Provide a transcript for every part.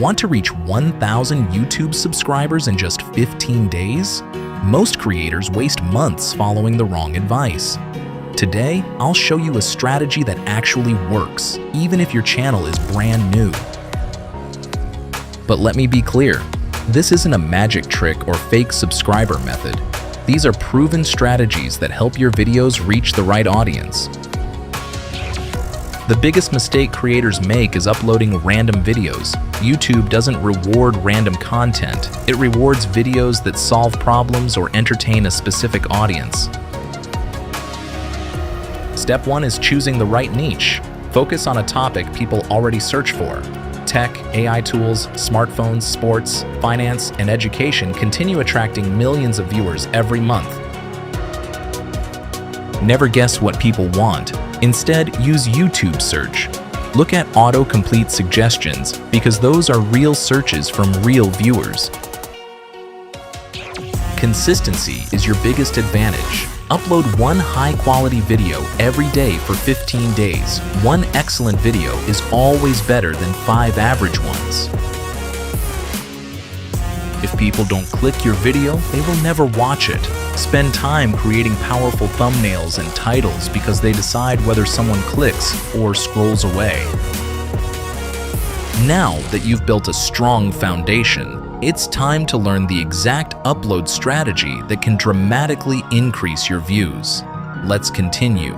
Want to reach 1,000 YouTube subscribers in just 15 days? Most creators waste months following the wrong advice. Today, I'll show you a strategy that actually works, even if your channel is brand new. But let me be clear, this isn't a magic trick or fake subscriber method. These are proven strategies that help your videos reach the right audience. The biggest mistake creators make is uploading random videos. YouTube doesn't reward random content. It rewards videos that solve problems or entertain a specific audience. Step 1 is choosing the right niche. Focus on a topic people already search for. Tech, AI tools, smartphones, sports, finance, and education continue attracting millions of viewers every month. Never guess what people want. Instead, use YouTube search. Look at autocomplete suggestions because those are real searches from real viewers. Consistency is your biggest advantage. Upload one high-quality video every day for 15 days. One excellent video is always better than 5 average ones. If people don't click your video, they will never watch it. Spend time creating powerful thumbnails and titles because they decide whether someone clicks or scrolls away. Now that you've built a strong foundation, it's time to learn the exact upload strategy that can dramatically increase your views. Let's continue.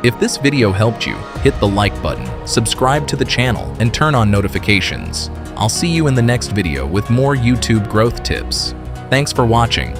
If this video helped you, hit the like button, subscribe to the channel, and turn on notifications. I'll see you in the next video with more YouTube growth tips. Thanks for watching.